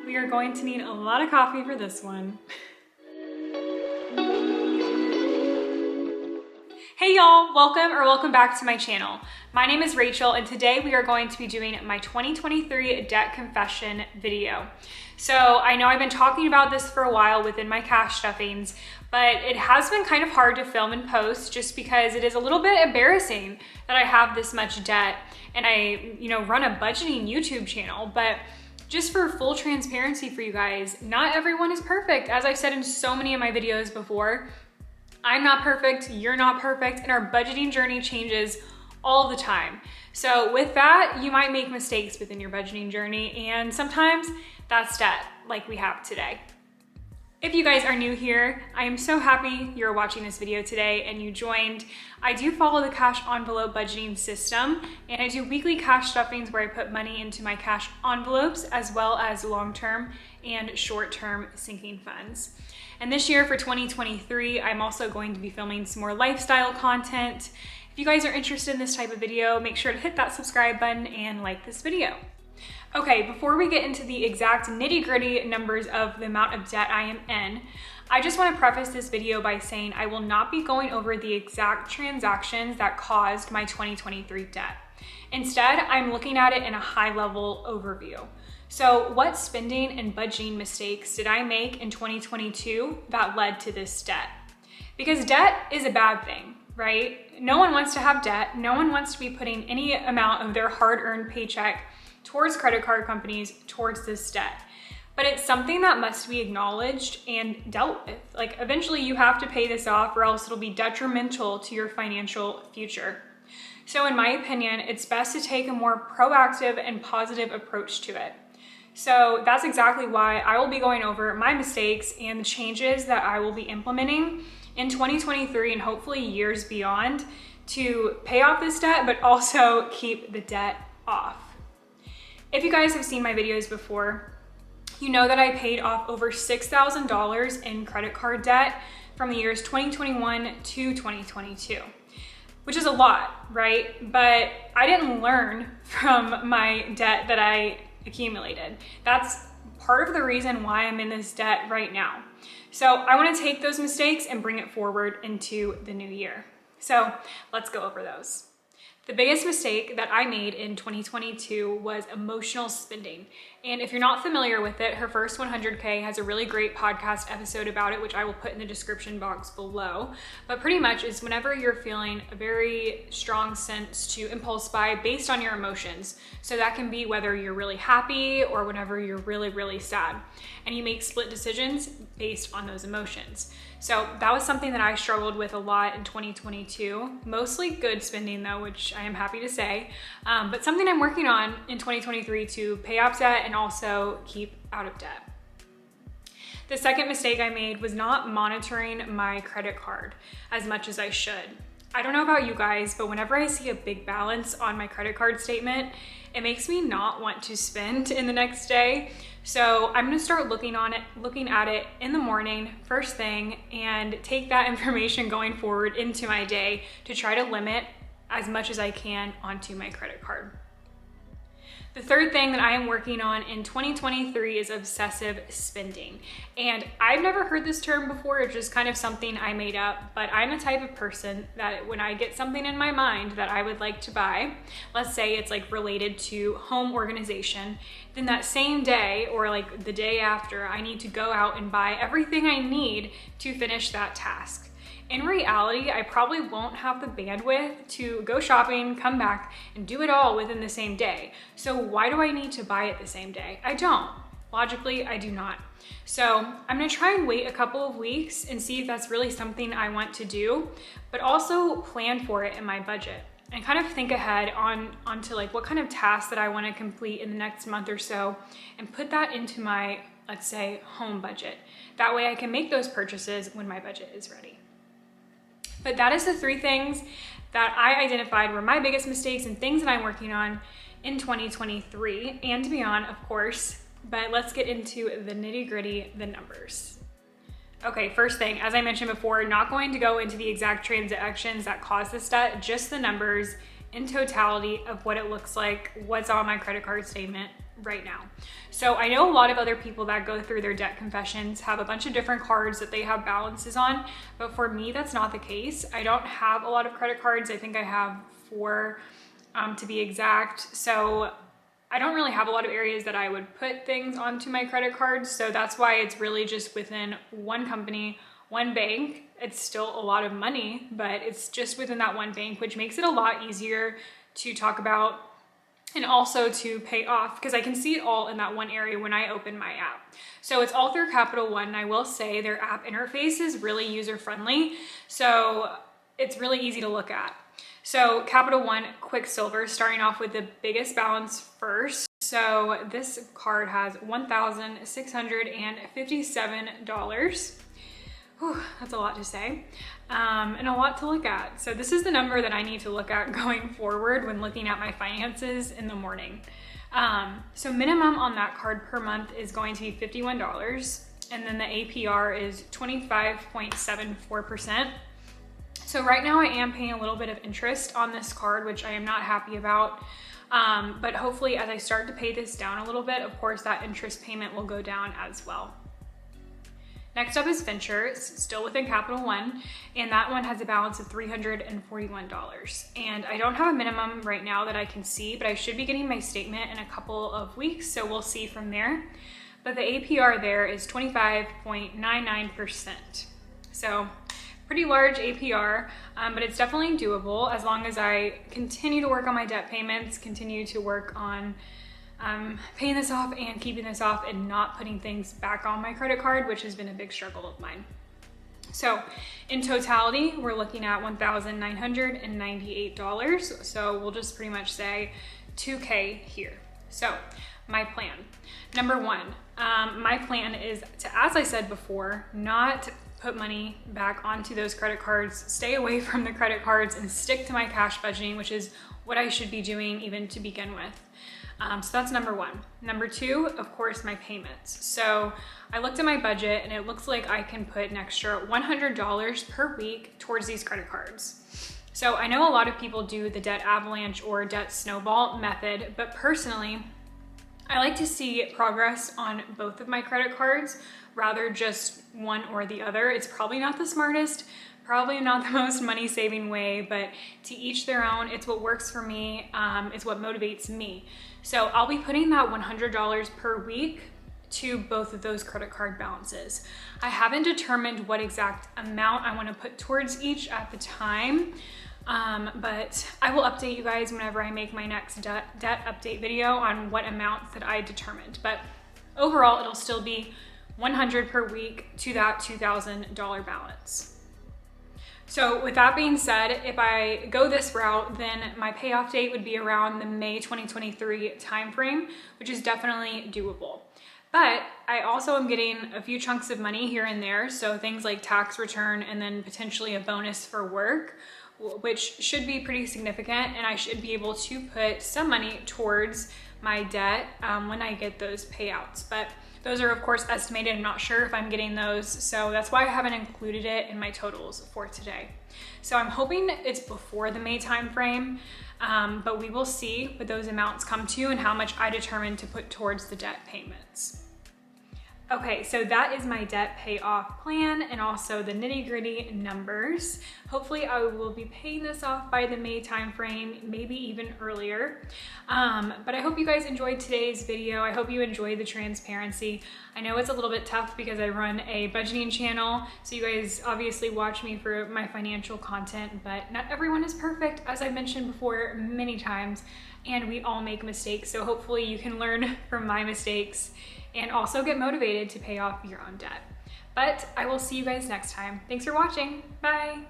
We are going to need a lot of coffee for this one. Hey y'all, welcome back to my channel. My name is Rachel and today we are going to be doing my 2023 debt confession video. So I know I've been talking about this for a while within my cash stuffings, but it has been kind of hard to film and post just because it is a little bit embarrassing that I have this much debt and I, run a budgeting YouTube channel. But just for full transparency for you guys, not everyone is perfect. As I've said in so many of my videos before, I'm not perfect, you're not perfect, and our budgeting journey changes all the time. So with that, you might make mistakes within your budgeting journey, and sometimes that's debt, like we have today. If you guys are new here, I am so happy you're watching this video today and you joined. I do follow the cash envelope budgeting system, and I do weekly cash stuffings where I put money into my cash envelopes as well as long-term and short-term sinking funds. And this year for 2023, I'm also going to be filming some more lifestyle content. If you guys are interested in this type of video, make sure to hit that subscribe button and like this video. Okay, before we get into the exact nitty-gritty numbers of the amount of debt I am in, I just want to preface this video by saying I will not be going over the exact transactions that caused my 2023 debt. Instead, I'm looking at it in a high-level overview. So what spending and budgeting mistakes did I make in 2022 that led to this debt? Because debt is a bad thing, right? No one wants to have debt. No one wants to be putting any amount of their hard-earned paycheck towards credit card companies, towards this debt. But it's something that must be acknowledged and dealt with. Like, eventually you have to pay this off or else it'll be detrimental to your financial future. So in my opinion, it's best to take a more proactive and positive approach to it. So that's exactly why I will be going over my mistakes and the changes that I will be implementing in 2023 and hopefully years beyond to pay off this debt, but also keep the debt off. If you guys have seen my videos before, you know that I paid off over $6,000 in credit card debt from the years 2021 to 2022, which is a lot, right? But I didn't learn from my debt that I accumulated. That's part of the reason why I'm in this debt right now. So I want to take those mistakes and bring it forward into the new year. So let's go over those. The biggest mistake that I made in 2022 was emotional spending. And if you're not familiar with it, Her First 100K has a really great podcast episode about it, which I will put in the description box below. But pretty much it's whenever you're feeling a very strong sense to impulse buy based on your emotions. So that can be whether you're really happy or whenever you're really, really sad. And you make split decisions based on those emotions. So that was something that I struggled with a lot in 2022, mostly good spending though, which I am happy to say, but something I'm working on in 2023 to pay off debt and also keep out of debt. The second mistake I made was not monitoring my credit card as much as I should. I don't know about you guys, but whenever I see a big balance on my credit card statement, it makes me not want to spend in the next day. So I'm gonna start looking at it in the morning, first thing, and take that information going forward into my day to try to limit as much as I can onto my credit card. The third thing that I am working on in 2023 is obsessive spending. And I've never heard this term before, it's just kind of something I made up, but I'm a type of person that when I get something in my mind that I would like to buy, let's say it's like related to home organization, then that same day or like the day after, I need to go out and buy everything I need to finish that task. In reality, I probably won't have the bandwidth to go shopping, come back, and do it all within the same day. So why do I need to buy it the same day? I don't. Logically, I do not. So I'm gonna try and wait a couple of weeks and see if that's really something I want to do, but also plan for it in my budget and kind of think ahead onto like what kind of tasks that I wanna complete in the next month or so and put that into my, let's say, home budget. That way I can make those purchases when my budget is ready. But that is the three things that I identified were my biggest mistakes and things that I'm working on in 2023 and beyond, of course. But let's get into the nitty-gritty, the numbers. Okay, first thing, as I mentioned before, not going to go into the exact transactions that caused this debt, just the numbers in totality of what it looks like, what's on my credit card statement, right now. So I know a lot of other people that go through their debt confessions have a bunch of different cards that they have balances on, but for me, that's not the case. I don't have a lot of credit cards. I think I have 4 to be exact. So I don't really have a lot of areas that I would put things onto my credit cards. So that's why it's really just within one company, one bank. It's still a lot of money, but it's just within that one bank, which makes it a lot easier to talk about and also to pay off, because I can see it all in that one area when I open my app. So it's all through Capital One, and I will say their app interface is really user-friendly. So it's really easy to look at. So Capital One Quicksilver, starting off with the biggest balance first. So this card has $1,657. Whew, that's a lot to say, and a lot to look at. So this is the number that I need to look at going forward when looking at my finances in the morning. So minimum on that card per month is going to be $51, and then the APR is 25.74%. So right now I am paying a little bit of interest on this card, which I am not happy about. But hopefully as I start to pay this down a little bit, of course that interest payment will go down as well. Next up is Venture. It's still within Capital One, and that one has a balance of $341. And I don't have a minimum right now that I can see, but I should be getting my statement in a couple of weeks, so we'll see from there. But the APR there is 25.99%. So pretty large APR, but it's definitely doable as long as I continue to work on my debt payments, continue to work on paying this off and keeping this off and not putting things back on my credit card, which has been a big struggle of mine. So in totality, we're looking at $1,998. So we'll just pretty much say 2K here. So my plan, number one, my plan is to, as I said before, not put money back onto those credit cards, stay away from the credit cards and stick to my cash budgeting, which is what I should be doing even to begin with. So that's number one. Number two, of course, my payments. So I looked at my budget and it looks like I can put an extra $100 per week towards these credit cards. So I know a lot of people do the debt avalanche or debt snowball method, but personally, I like to see progress on both of my credit cards rather just one or the other. It's probably not the smartest, probably not the most money-saving way, but to each their own. It's what works for me. It's what motivates me. So I'll be putting that $100 per week to both of those credit card balances. I haven't determined what exact amount I want to put towards each at the time, but I will update you guys whenever I make my next debt update video on what amounts that I determined. But overall, it'll still be $100 per week to that $2,000 balance. So with that being said, if I go this route, then my payoff date would be around the May 2023 timeframe, which is definitely doable. But I also am getting a few chunks of money here and there. So things like tax return and then potentially a bonus for work, which should be pretty significant. And I should be able to put some money towards my debt when I get those payouts. But those are of course estimated. I'm not sure if I'm getting those. So that's why I haven't included it in my totals for today. So I'm hoping it's before the May timeframe, but we will see what those amounts come to and how much I determine to put towards the debt payments. Okay, so that is my debt payoff plan and also the nitty-gritty numbers. Hopefully I will be paying this off by the May timeframe, maybe even earlier. But I hope you guys enjoyed today's video. I hope you enjoyed the transparency. I know it's a little bit tough because I run a budgeting channel, so you guys obviously watch me for my financial content, but not everyone is perfect, as I've mentioned before many times, and we all make mistakes. So hopefully you can learn from my mistakes and also get motivated to pay off your own debt. But I will see you guys next time. Thanks for watching. Bye.